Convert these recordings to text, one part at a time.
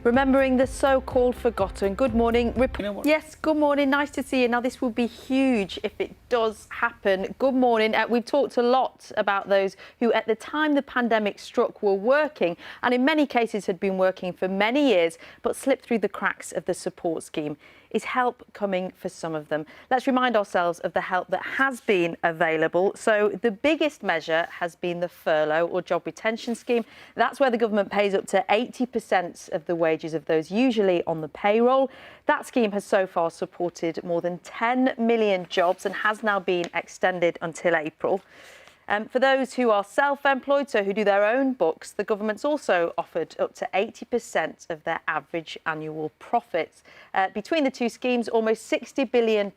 Remembering the so-called forgotten. Good morning. Yes, good morning. Nice to see you. Now, this will be huge if it does happen. Good morning. We've talked a lot about those who, at the time the pandemic struck, were working and in many cases had been working for many years, but slipped through the cracks of the support scheme. Is help coming for some of them? Let's remind ourselves of the help that has been available. So the biggest measure has been the furlough or job retention scheme. That's where the government pays up to 80% of the wages of those usually on the payroll. That scheme has so far supported more than 10 million jobs and has now been extended until April. For those who are self-employed, so who do their own books, the government's also offered up to 80% of their average annual profits. Between the two schemes, almost £60 billion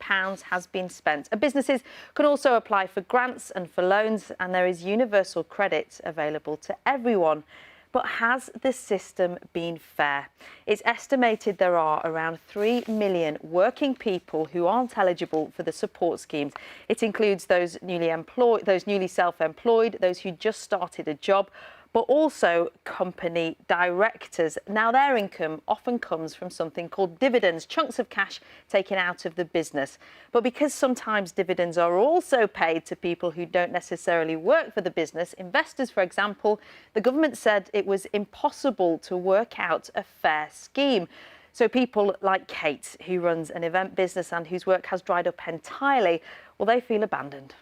has been spent. And businesses can also apply for grants and for loans, and there is universal credit available to everyone. But has the system been fair? It's estimated there are around 3 million working people who aren't eligible for the support schemes. It includes those newly self-employed, those who just started a job, but also company directors. Now, their income often comes from something called dividends, chunks of cash taken out of the business. But because sometimes dividends are also paid to people who don't necessarily work for the business, investors, for example, the government said it was impossible to work out a fair scheme. So people like Kate, who runs an event business and whose work has dried up entirely, well, they feel abandoned.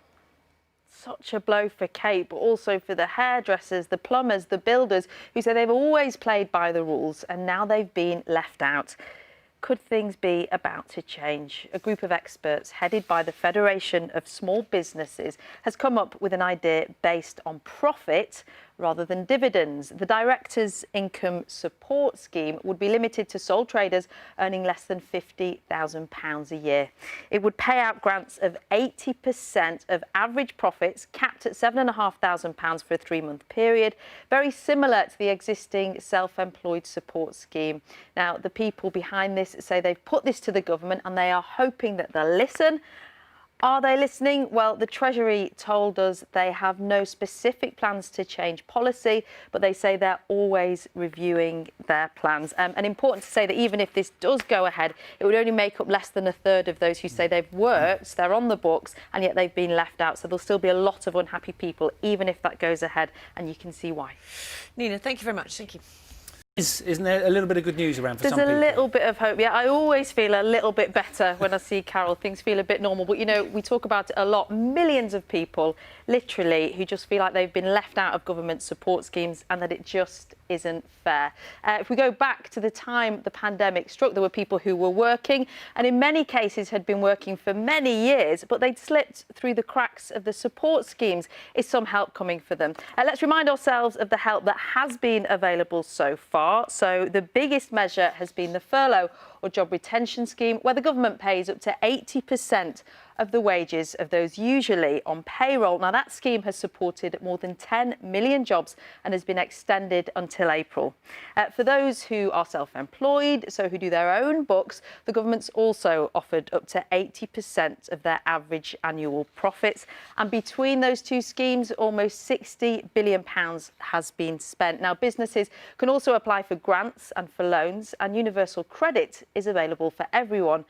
Such a blow for Kate, but also for the hairdressers, the plumbers, the builders, who say they've always played by the rules and now they've been left out. Could things be about to change? A group of experts headed by the Federation of Small Businesses has come up with an idea based on profit rather than dividends. The Directors' Income Support Scheme would be limited to sole traders earning less than £50,000 a year. It would pay out grants of 80% of average profits, capped at £7,500 for a 3-month period, very similar to the existing self-employed support scheme. Now, the people behind this say they've put this to the government and they are hoping that they'll listen. Are they listening? Well, the Treasury told us they have no specific plans to change policy, but they say they're always reviewing their plans. And important to say that even if this does go ahead, it would only make up less than a third of those who say they've worked, they're on the books, and yet they've been left out. So there'll still be a lot of unhappy people, even if that goes ahead, and you can see why. Nina, thank you very much. Thank you. Isn't there a little bit of good news around for some people? There's a little bit of hope. Yeah, I always feel a little bit better when I see Carol. Things feel a bit normal. But, you know, we talk about it a lot. Millions of people, literally, who just feel like they've been left out of government support schemes and that it just isn't fair. If we go back to the time the pandemic struck, there were people who were working and in many cases had been working for many years, but they'd slipped through the cracks of the support schemes. Is some help coming for them? Let's remind ourselves of the help that has been available so far. So the biggest measure has been the furlough or job retention scheme, where the government pays up to 80% of the wages of those usually on payroll. Now, that scheme has supported more than 10 million jobs and has been extended until April. For those who are self-employed, so who do their own books, the government's also offered up to 80% of their average annual profits. And between those two schemes, almost £60 billion has been spent. Now, businesses can also apply for grants and for loans, and universal credit is available for everyone.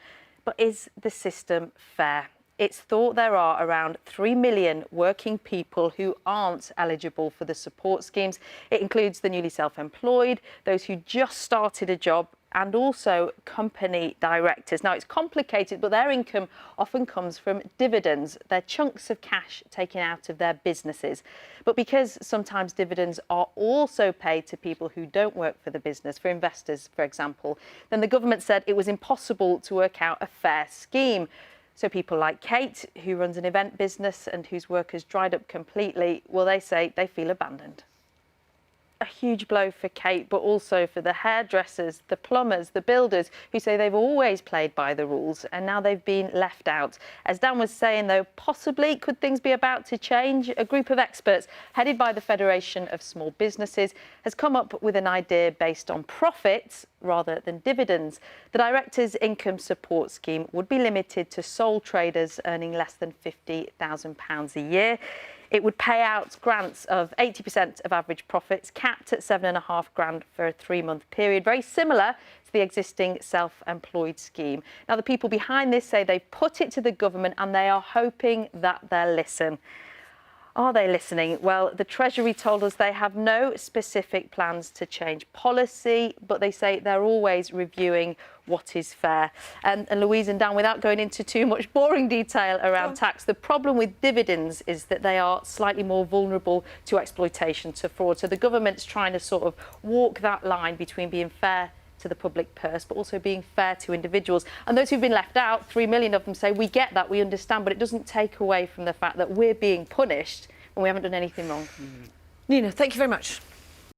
But is the system fair? It's thought there are around 3 million working people who aren't eligible for the support schemes. It includes the newly self-employed, those who just started a job, and also company directors. Now, it's complicated, but their income often comes from dividends. They're chunks of cash taken out of their businesses. But because sometimes dividends are also paid to people who don't work for the business, for investors, for example, then the government said it was impossible to work out a fair scheme. So people like Kate, who runs an event business and whose work has dried up completely, well, they say they feel abandoned. A huge blow for Kate, but also for the hairdressers, the plumbers, the builders, who say they've always played by the rules and now they've been left out. As Dan was saying, though, possibly could things be about to change? A group of experts headed by the Federation of Small Businesses has come up with an idea based on profits rather than dividends. The Directors' Income Support Scheme would be limited to sole traders earning less than £50,000 a year. It would pay out grants of 80% of average profits, capped at £7,500 for a 3-month period, very similar to the existing self-employed scheme. Now, the people behind this say they've put it to the government and they are hoping that they'll listen. Are they listening? Well, the Treasury told us they have no specific plans to change policy, but they say they're always reviewing what is fair. And Louise and Dan, without going into too much boring detail around tax, the problem with dividends is that they are slightly more vulnerable to exploitation, to fraud. So the government's trying to sort of walk that line between being fair to the public purse, but also being fair to individuals. And those who've been left out, 3 million of them say, we get that, we understand, but it doesn't take away from the fact that we're being punished when we haven't done anything wrong. Nina, thank you very much.